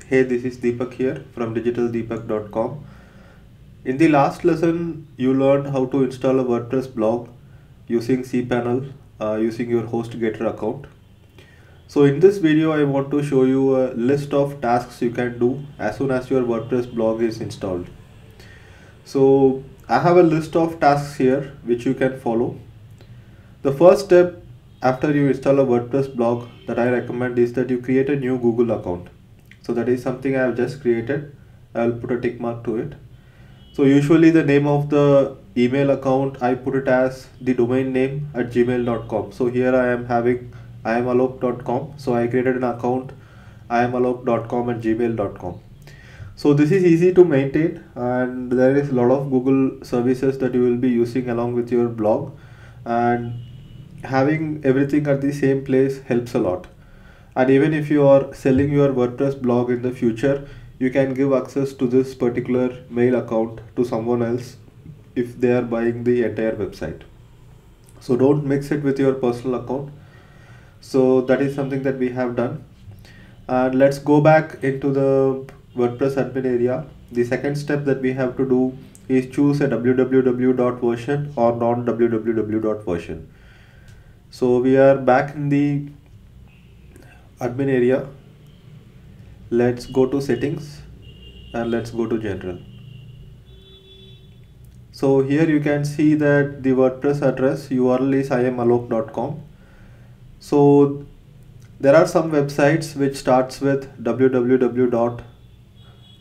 Hey, this is Deepak here from digitaldeepak.com. In the last lesson, you learned how to install a WordPress blog using cPanel, using your HostGator account. So in this video, I want to show you a list of tasks you can do as soon as your WordPress blog is installed. So I have a list of tasks here which you can follow. The first step after you install a WordPress blog that I recommend is that you create a new Google account. So that is something I have just created. I'll put a tick mark to it. So usually the name of the email account, I put it as the domain name at gmail.com. So here I am having imalok.com. So I created an account imalok.com at gmail.com. So this is easy to maintain, and there is a lot of Google services that you will be using along with your blog, and having everything at the same place helps a lot. And even if you are selling your WordPress blog in the future, you can give access to this particular mail account to someone else if they are buying the entire website. So don't mix it with your personal account. So that is something that we have done. And let's go back into the WordPress admin area. The second step that we have to do is choose a www version or non-www version. So we are back in the admin area. Let's go to settings and let's go to general. So here you can see that the WordPress address URL is imalok.com. So there are some websites which starts with www.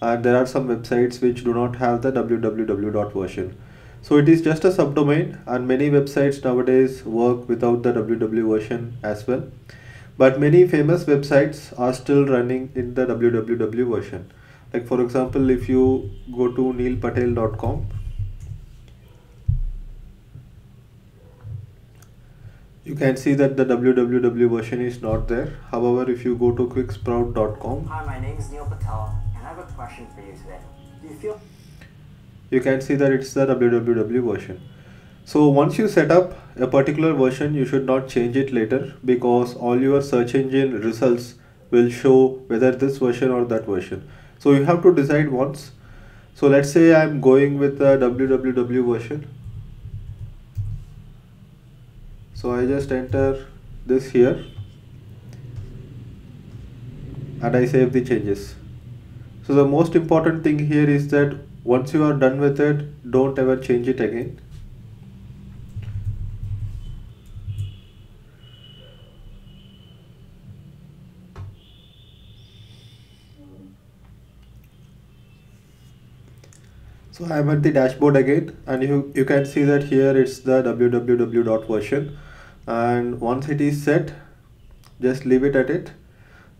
And there are some websites which do not have the www version. So it is just a subdomain, and many websites nowadays work without the www version as well. But many famous websites are still running in the www version. Like for example, if you go to neilpatel.com, you can see that the www version is not there. However, if you go to quicksprout.com, hi, my name is Neil Patel, and I have a question for you today. Do you feel? You can see that it's the www version. So once you set up a particular version, you should not change it later, because all your search engine results will show whether this version or that version. So you have to decide once. So let's say I'm going with the www version. So I just enter this here and I save the changes. So the most important thing here is that once you are done with it, don't ever change it again. So I am at the dashboard again, and you can see that here it's the www version, and once it is set, just leave it at it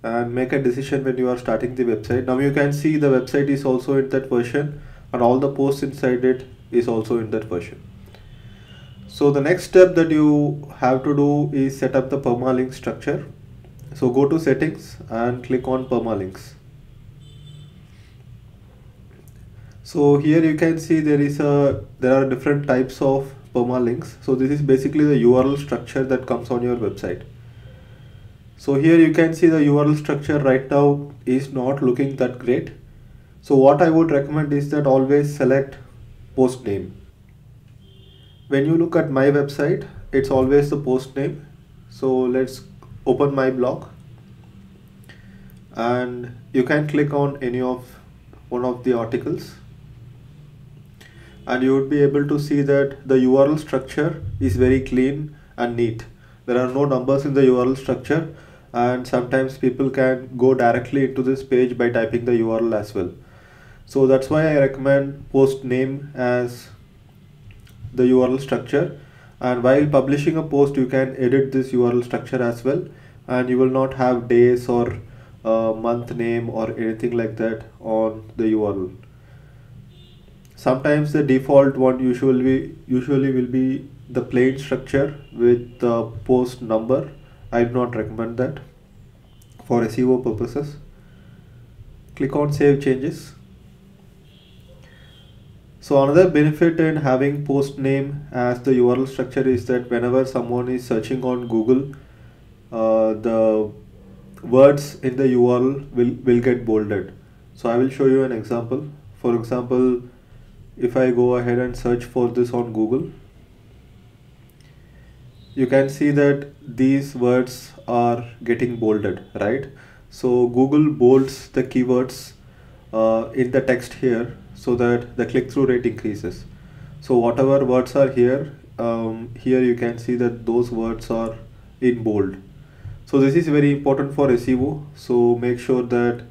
and make a decision when you are starting the website. Now you can see the website is also in that version, and all the posts inside it is also in that version. So the next step that you have to do is set up the permalink structure. So go to settings and click on permalinks. So here you can see there are different types of permalinks. So this is basically the URL structure that comes on your website. So here you can see the URL structure right now is not looking that great. So what I would recommend is that always select post name. When you look at my website, it's always the post name. So let's open my blog, and you can click on one of the articles, and you would be able to see that the URL structure is very clean and neat. There are no numbers in the URL structure, and sometimes people can go directly into this page by typing the URL as well. So that's why I recommend post name as the URL structure, and while publishing a post you can edit this URL structure as well, and you will not have days or month name or anything like that on the URL. Sometimes the default one usually will be the plain structure with the post number. I do not recommend that for SEO purposes. Click on save changes. So another benefit in having post name as the URL structure is that whenever someone is searching on Google, the words in the URL will get bolded. So I will show you an example. For example, if I go ahead and search for this on Google, you can see that these words are getting bolded, right? So Google bolds the keywords in the text here so that the click-through rate increases. So whatever words are here, here you can see that those words are in bold. So this is very important for SEO. So make sure that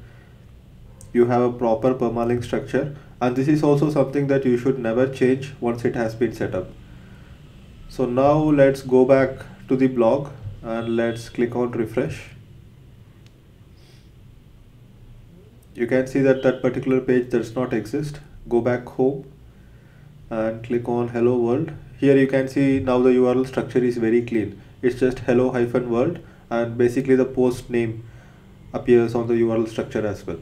you have a proper permalink structure, and this is also something that you should never change once it has been set up. So now let's go back to the blog and let's click on refresh. You can see that that particular page does not exist. Go back home and click on hello world. Here you can see now the URL structure is very clean. It's just hello-world, and basically the post name appears on the URL structure as well.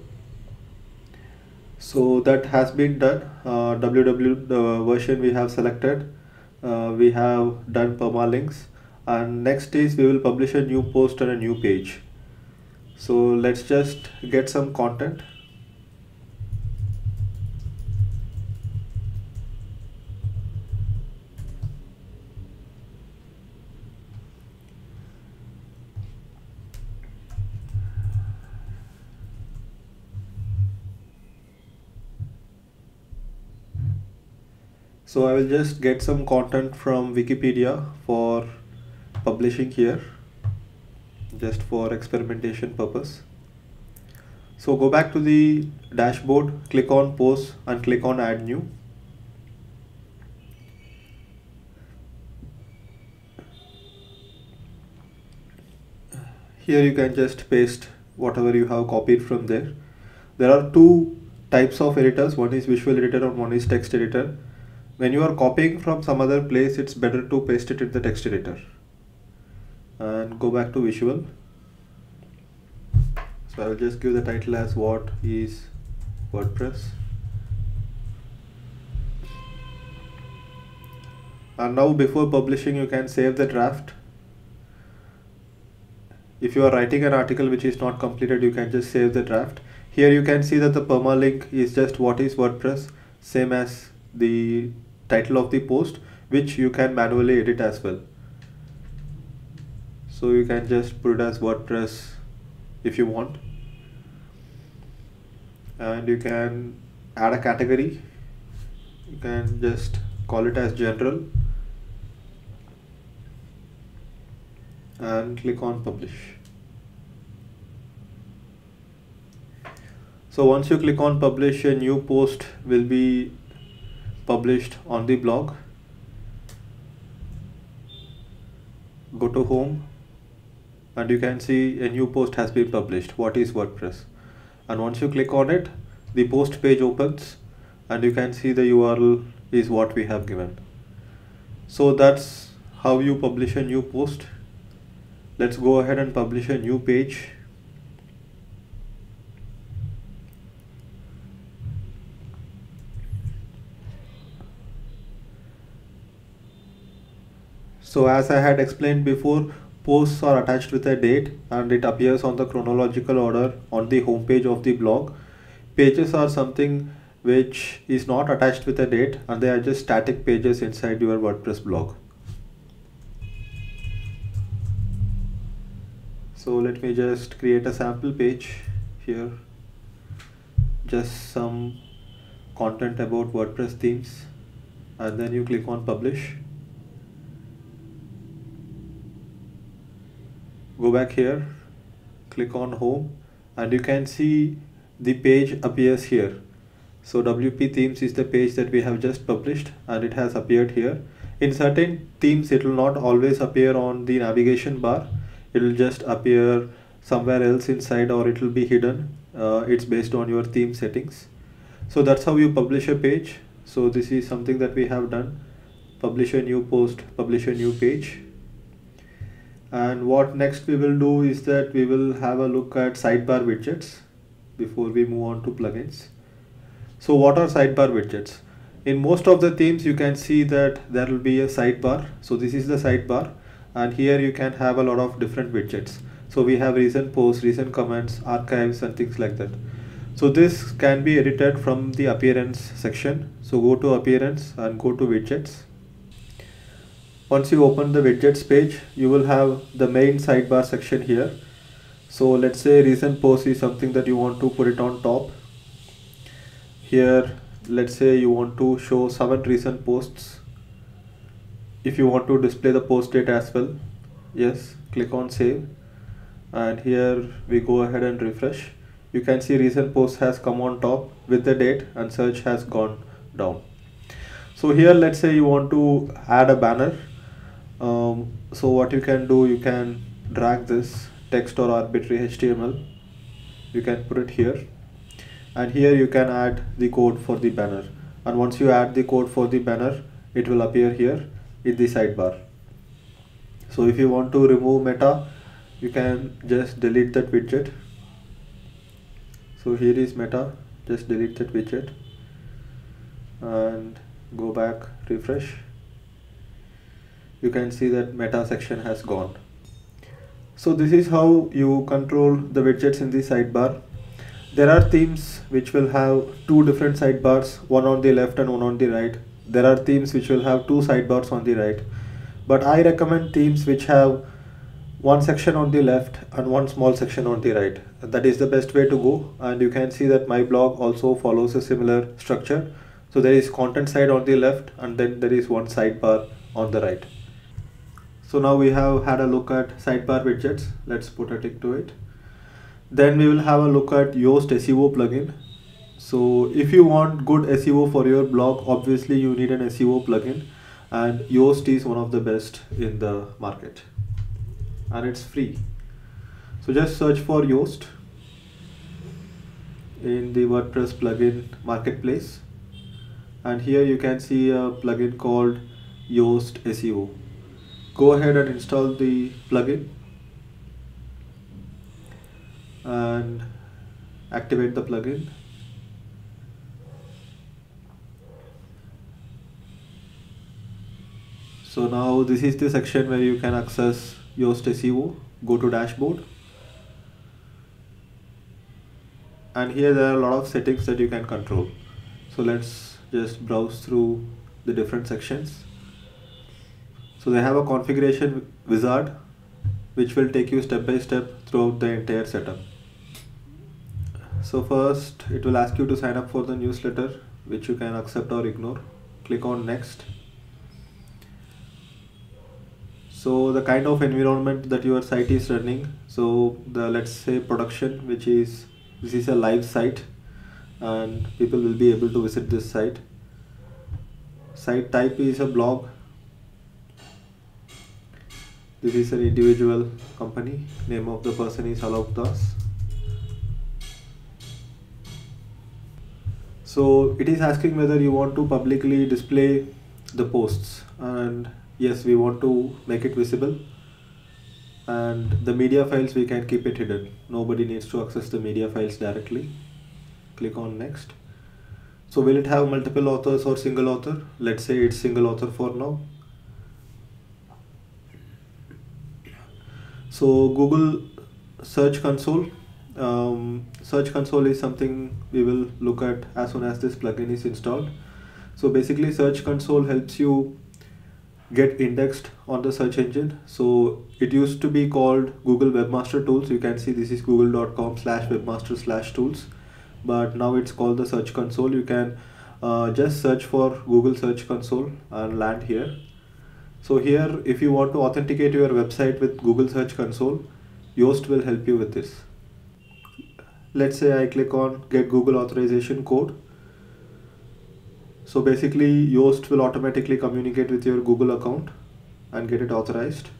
So that has been done. www version we have selected. We have done permalinks, and next is we will publish a new post and a new page. So let's just get some content. So I will just get some content from Wikipedia for publishing here, just for experimentation purpose. So go back to the dashboard, click on post and click on add new. Here you can just paste whatever you have copied from there. There are two types of editors, one is visual editor and one is text editor. When you are copying from some other place, it's better to paste it in the text editor. And go back to visual. So I will just give the title as what is WordPress. And now before publishing, you can save the draft. If you are writing an article which is not completed, you can just save the draft. Here you can see that the permalink is just what is WordPress, same as the title of the post, which you can manually edit as well. So you can just put it as WordPress if you want, and you can add a category. You can just call it as general and click on publish. So once you click on publish, a new post will be published on the blog. Go to home and you can see a new post has been published, what is WordPress, and once you click on it, the post page opens and you can see the URL is what we have given. So that's how you publish a new post. Let's go ahead and publish a new page. So as I had explained before, posts are attached with a date and it appears on the chronological order on the home page of the blog. Pages are something which is not attached with a date and they are just static pages inside your WordPress blog. So let me just create a sample page here, just some content about WordPress themes, and then you click on publish. Go back here, click on home, and you can see the page appears here. So WP themes is the page that we have just published and it has appeared here. In certain themes it will not always appear on the navigation bar, it will just appear somewhere else inside, or it will be hidden. It's based on your theme settings. So that's how you publish a page. So this is something that we have done: publish a new post, publish a new page. And what next we will do is that we will have a look at sidebar widgets before we move on to plugins. So what are sidebar widgets? In most of the themes you can see that there will be a sidebar. So this is the sidebar, and here you can have a lot of different widgets. So we have recent posts, recent comments, archives and things like that. So this can be edited from the appearance section. So go to appearance and go to widgets. Once you open the widgets page, you will have the main sidebar section here. So let's say recent post is something that you want to put it on top. Here, let's say you want to show 7 recent posts. If you want to display the post date as well, yes, click on save. And here we go ahead and refresh. You can see recent post has come on top with the date and search has gone down. So here, let's say you want to add a banner. So what you can do, you can drag this text or arbitrary HTML. You can put it here, and here you can add the code for the banner. And once you add the code for the banner, it will appear here in the sidebar. So if you want to remove meta, you can just delete that widget. So here is meta, just delete that widget and go back, refresh. You can see that meta section has gone. So this is how you control the widgets in the sidebar. There are themes which will have 2 different sidebars, one on the left and one on the right. There are themes which will have 2 sidebars on the right. But I recommend themes which have one section on the left and one small section on the right. That is the best way to go, and you can see that my blog also follows a similar structure. So there is content side on the left and then there is one sidebar on the right. So now we have had a look at sidebar widgets. Let's put a tick to it. Then we will have a look at Yoast SEO plugin. So if you want good SEO for your blog, obviously you need an SEO plugin, and Yoast is one of the best in the market and it's free. So just search for Yoast in the WordPress plugin marketplace, and here you can see a plugin called Yoast SEO. Go ahead and install the plugin and activate the plugin. So now this is the section where you can access Yoast SEO. Go to dashboard, and here there are a lot of settings that you can control. So let's just browse through the different sections. So they have a configuration wizard which will take you step by step throughout the entire setup. So first it will ask you to sign up for the newsletter, which you can accept or ignore. Click on next. So the kind of environment that your site is running, so the, let's say, production, which is, this is a live site and people will be able to visit this site. Site type is a blog. This is an individual company. Name of the person is Alok Das. So it is asking whether you want to publicly display the posts, and yes, we want to make it visible. And the media files, we can keep it hidden. Nobody needs to access the media files directly. Click on next. So will it have multiple authors or single author? Let's say it's single author for now. So Google Search Console. Search Console is something we will look at as soon as this plugin is installed. So basically Search Console helps you get indexed on the search engine. So it used to be called Google Webmaster Tools. You can see this is google.com/webmaster/tools, but now it's called the Search Console. You can just search for Google Search Console and land here. So here, if you want to authenticate your website with Google Search Console, Yoast will help you with this. Let's say I click on get Google authorization code. So basically Yoast will automatically communicate with your Google account and get it authorized.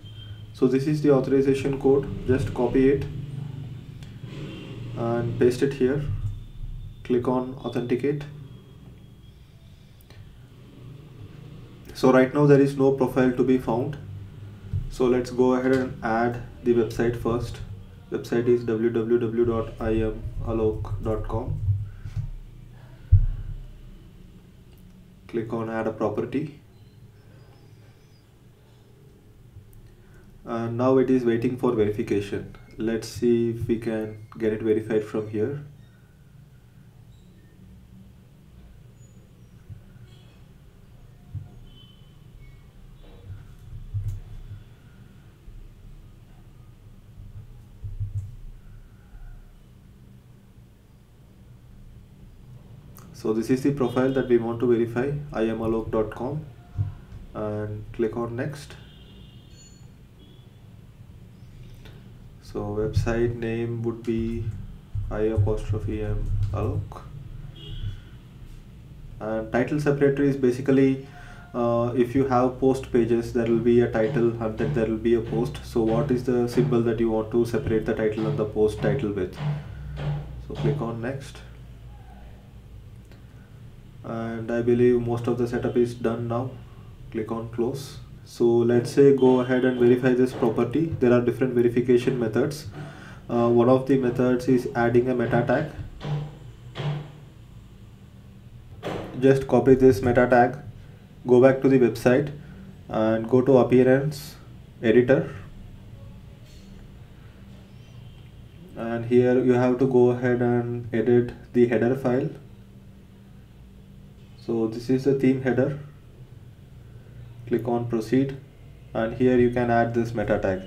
So this is the authorization code. Just copy it and paste it here. Click on authenticate. So right now there is no profile to be found. So let's go ahead and add the website first. Website is www.imalok.com. Click on add a property. And now it is waiting for verification. Let's see if we can get it verified from here. So this is the profile that we want to verify, imalok.com, and click on next. So website name would be I''M''Alok, and title separator is basically if you have post pages, there will be a title and then there will be a post. So what is the symbol that you want to separate the title and the post title with? So click on next, and I believe most of the setup is done now. Click on close. So let's say go ahead and verify this property. There are different verification methods. One of the methods is adding a meta tag. Just copy this meta tag, go back to the website and go to appearance editor, and here you have to go ahead and edit the header file. So this is the theme header. Click on proceed, and here you can add this meta tag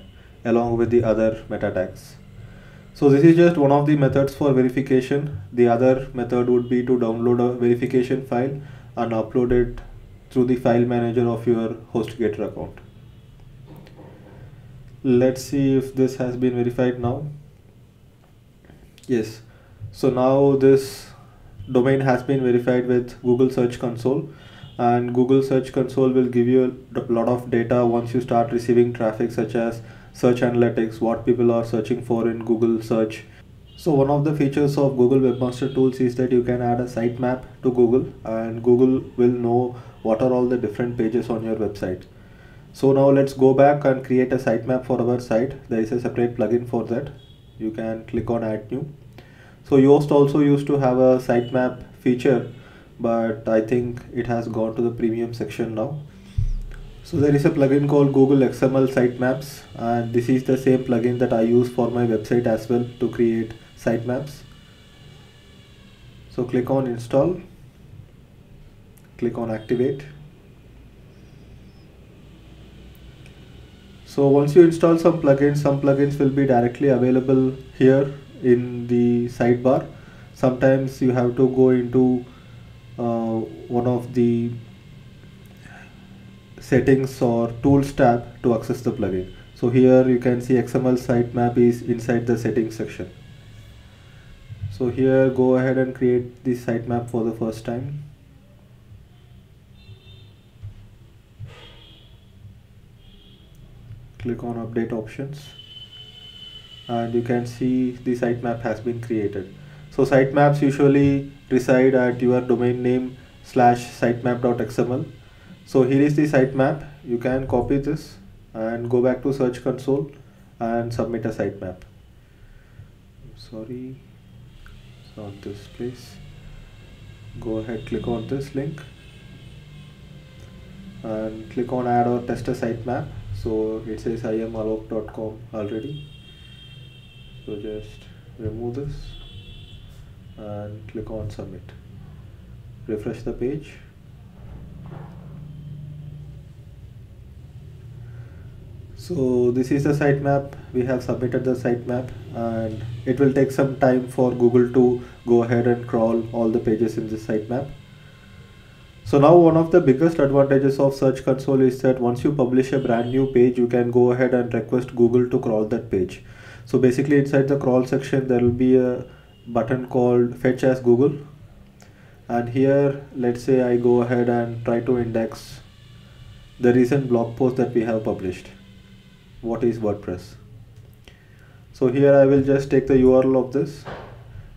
along with the other meta tags. So this is just one of the methods for verification. The other method would be to download a verification file and upload it through the file manager of your HostGator account. Let's see if this has been verified now. Yes, so now this domain has been verified with Google Search Console, and Google Search Console will give you a lot of data once you start receiving traffic, such as search analytics, what people are searching for in Google search. So one of the features of Google Webmaster Tools is that you can add a sitemap to Google, and Google will know what are all the different pages on your website. So now let's go back and create a sitemap for our site. There is a separate plugin for that. You can click on add new. So Yoast also used to have a sitemap feature, but I think it has gone to the premium section now. So there is a plugin called Google XML Sitemaps, and this is the same plugin that I use for my website as well to create sitemaps. So click on install, click on activate. So once you install some plugins will be directly available here in the sidebar. Sometimes you have to go into one of the settings or tools tab to access the plugin. So here you can see XML sitemap is inside the settings section. So here go ahead and create the sitemap for the first time. Click on update options, and you can see the sitemap has been created. So sitemaps usually reside at your domain name /sitemap.xml. So here is the sitemap. You can copy this and go back to Search Console and submit a sitemap. Sorry, it's not this place. Go ahead, click on this link and click on add or test a sitemap. So it says i'm''Alok.com already. So just remove this and click on submit. Refresh the page. So this is the sitemap. We have submitted the sitemap, and it will take some time for Google to go ahead and crawl all the pages in this sitemap. So now one of the biggest advantages of Search Console is that once you publish a brand new page, you can go ahead and request Google to crawl that page. So basically inside the crawl section there will be a button called fetch as Google, and here let's say I go ahead and try to index the recent blog post that we have published. What is WordPress? So here I will just take the URL of this,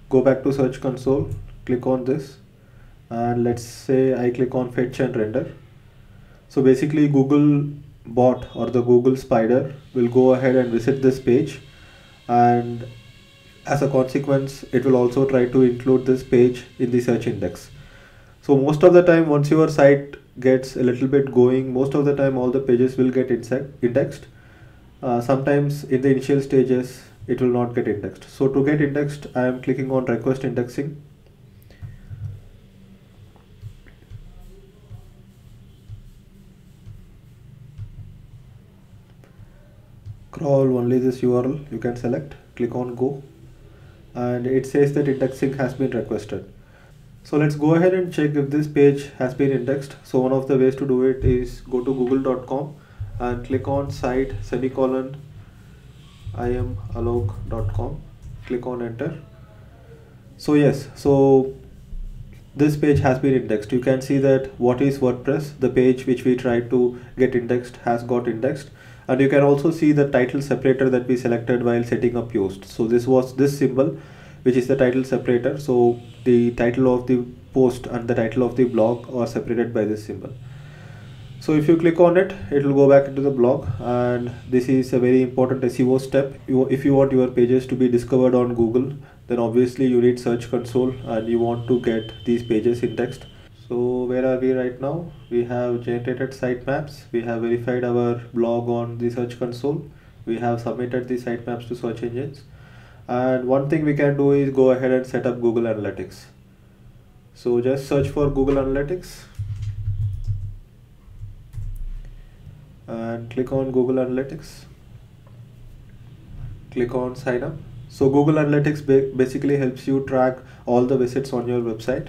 go back to Search Console, click on this, and let's say I click on fetch and render. So basically Google bot or the Google spider will go ahead and visit this page, and as a consequence it will also try to include this page in the search index. So most of the time, once your site gets a little bit going, most of the time all the pages will get indexed. Sometimes in the initial stages it will not get indexed. So to get indexed, I am clicking on request indexing. Crawl only this URL, you can select, click on go, and it says that indexing has been requested. So let's go ahead and check if this page has been indexed. So one of the ways to do it is go to google.com and click on site semicolon imalok.com, click on enter. So yes, so this page has been indexed. You can see that what is WordPress, the page which we tried to get indexed has got indexed, and you can also see the title separator that we selected while setting up Yoast. So this was this symbol which is the title separator. So the title of the post and the title of the blog are separated by this symbol. So if you click on it, it will go back into the blog, and this is a very important SEO step. If you want your pages to be discovered on Google, then obviously you need Search Console and you want to get these pages indexed. So where are we right now? We have generated sitemaps, we have verified our blog on the Search Console, we have submitted the sitemaps to search engines, and one thing we can do is go ahead and set up Google Analytics. So just search for Google Analytics and click on Google Analytics, click on sign up. So Google Analytics basically helps you track all the visits on your website.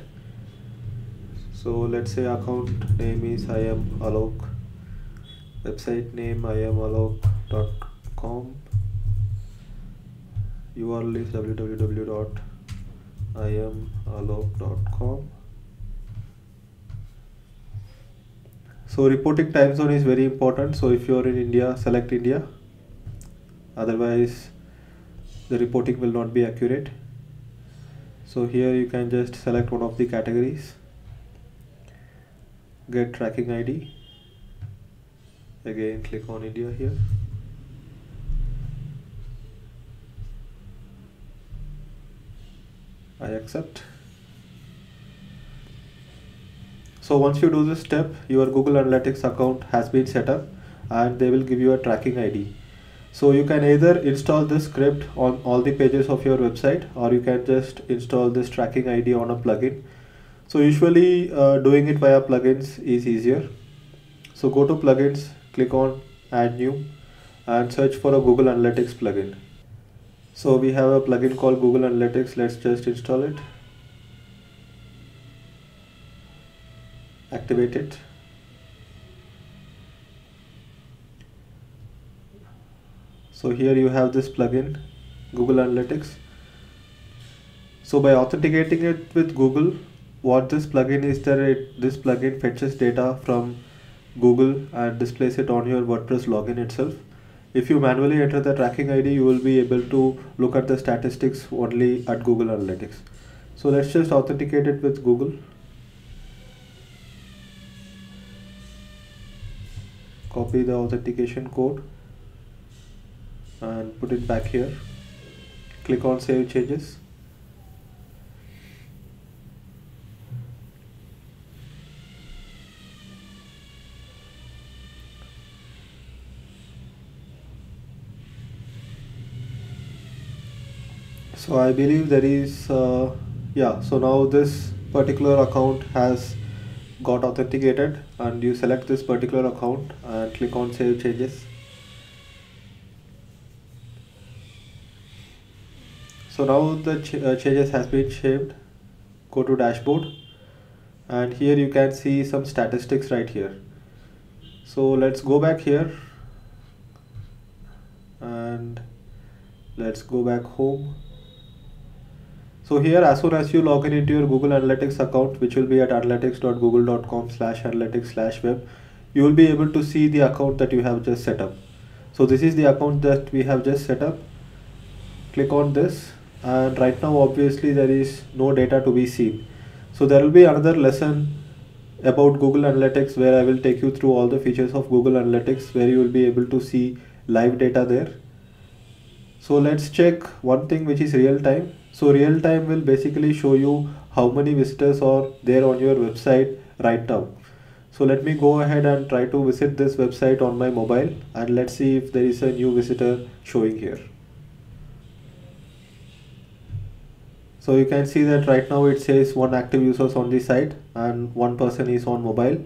So let's say account name is imalok, website name imalok.com, URL is www.imalok.com. So reporting time zone is very important. So if you are in India, select India, otherwise the reporting will not be accurate. So here you can just select one of the categories, get tracking ID, again click on India here, I accept. So once you do this step, your Google Analytics account has been set up and they will give you a tracking ID. So you can either install this script on all the pages of your website, or you can just install this tracking ID on a plugin. So usually doing it via plugins is easier. So go to plugins, click on add new and search for a Google Analytics plugin. So we have a plugin called Google Analytics. Let's just install it, activate it. So here you have this plugin, Google Analytics. So by authenticating it with Google, what this plugin is that this plugin fetches data from Google and displays it on your WordPress login itself. If you manually enter the tracking ID, you will be able to look at the statistics only at Google Analytics. So let's just authenticate it with Google. Copy the authentication code and put it back here. Click on Save Changes. So I believe there is so now this particular account has got authenticated, and you select this particular account and click on Save Changes. So now the changes has been saved. Go to dashboard and here you can see some statistics right here. So let's go back here and let's go back home. So here, as soon as you log in into your Google Analytics account, which will be at analytics.google.com/analytics/web, you will be able to see the account that you have just set up. So this is the account that we have just set up. Click on this, and right now obviously there is no data to be seen. So there will be another lesson about Google Analytics where I will take you through all the features of Google Analytics, where you will be able to see live data there. So let's check one thing, which is real time. So real time will basically show you how many visitors are there on your website right now. So let me go ahead and try to visit this website on my mobile, and let's see if there is a new visitor showing here. So you can see that right now it says 1 active users on the site and 1 person is on mobile,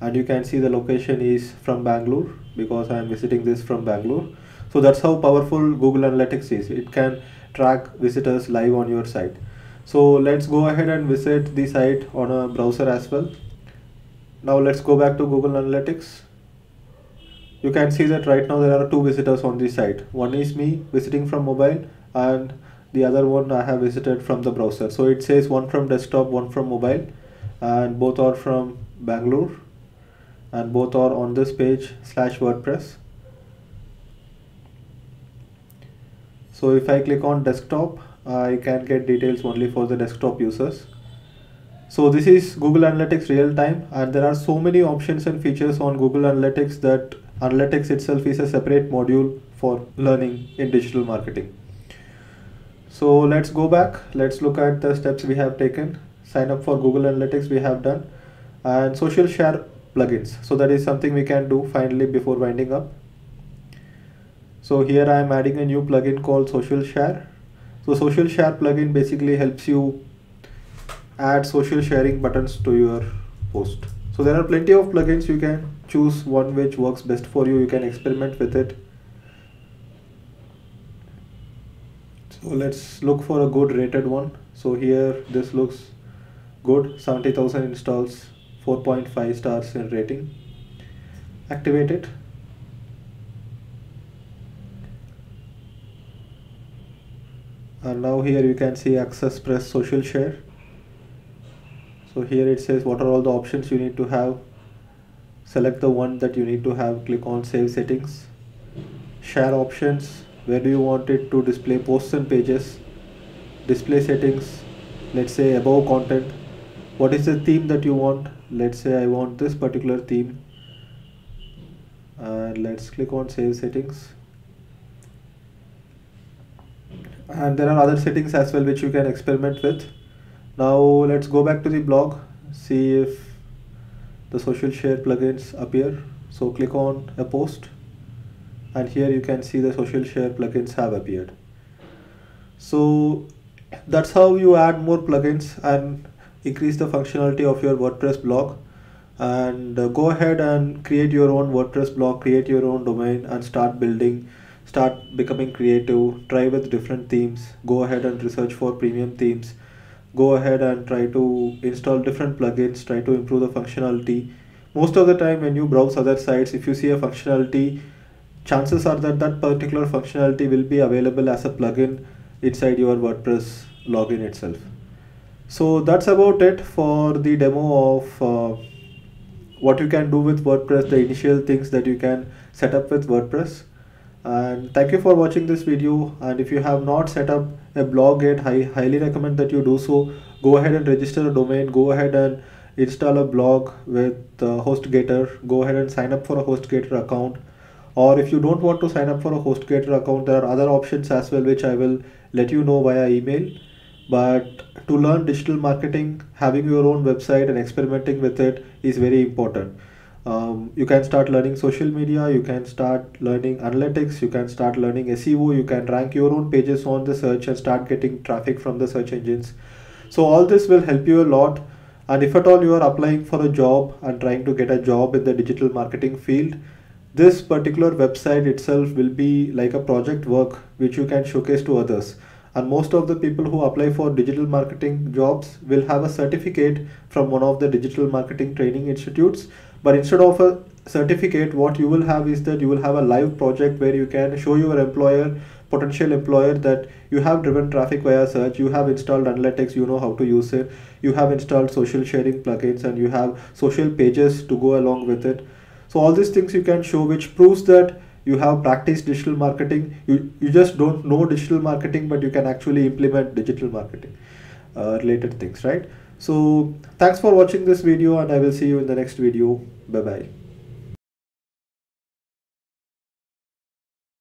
and you can see the location is from Bangalore because I am visiting this from Bangalore. So that's how powerful Google Analytics is. It can track visitors live on your site. So let's go ahead and visit the site on a browser as well. Now let's go back to Google Analytics. You can see that right now there are 2 visitors on the site. One is me visiting from mobile, and the other one I have visited from the browser. So it says 1 from desktop, 1 from mobile, and both are from Bangalore, and both are on this page /WordPress. So if I click on desktop, I can get details only for the desktop users. So this is Google Analytics real time, and there are so many options and features on Google Analytics that Analytics itself is a separate module for learning in digital marketing. So let's go back. Let's look at the steps we have taken. Sign up for Google Analytics we have done, and social share plugins. So that is something we can do finally before winding up. So here I am adding a new plugin called social share. So social share plugin basically helps you add social sharing buttons to your post. So there are plenty of plugins. You can choose one which works best for you. You can experiment with it. So let's look for a good rated one. So here this looks good, 70,000 installs, 4.5 stars in rating. Activate it. And now here you can see access press social share. So here it says what are all the options you need to have. Select the one that you need to have, click on save settings. Share options, where do you want it to display posts and pages. Display settings, let's say above content. What is the theme that you want? Let's say I want this particular theme. And let's click on save settings. And there are other settings as well which you can experiment with. Now let's go back to the blog, see if the social share plugins appear. So click on a post, and here you can see the social share plugins have appeared. So that's how you add more plugins and increase the functionality of your WordPress blog. And go ahead and create your own WordPress blog, create your own domain, and start building, start becoming creative, try with different themes, go ahead and research for premium themes, go ahead and try to install different plugins, try to improve the functionality. Most of the time when you browse other sites, if you see a functionality, chances are that that particular functionality will be available as a plugin inside your WordPress login itself. So that's about it for the demo of what you can do with WordPress, the initial things that you can set up with WordPress. And thank you for watching this video. And if you have not set up a blog yet, I highly recommend that you do so. Go ahead and register a domain, go ahead and install a blog with HostGator, go ahead and sign up for a HostGator account. Or if you don't want to sign up for a HostGator account, there are other options as well which I will let you know via email. But to learn digital marketing, having your own website and experimenting with it is very important. You can start learning social media, you can start learning analytics, you can start learning SEO, you can rank your own pages on the search and start getting traffic from the search engines. So all this will help you a lot. And if at all you are applying for a job and trying to get a job in the digital marketing field, this particular website itself will be like a project work which you can showcase to others. And most of the people who apply for digital marketing jobs will have a certificate from one of the digital marketing training institutes. But instead of a certificate, what you will have is that you will have a live project where you can show your employer, potential employer, that you have driven traffic via search, you have installed analytics, you know how to use it, you have installed social sharing plugins, and you have social pages to go along with it. So all these things you can show, which proves that you have practiced digital marketing. You just don't know digital marketing, but you can actually implement digital marketing related things, right? So thanks for watching this video, and I will see you in the next video. Bye bye.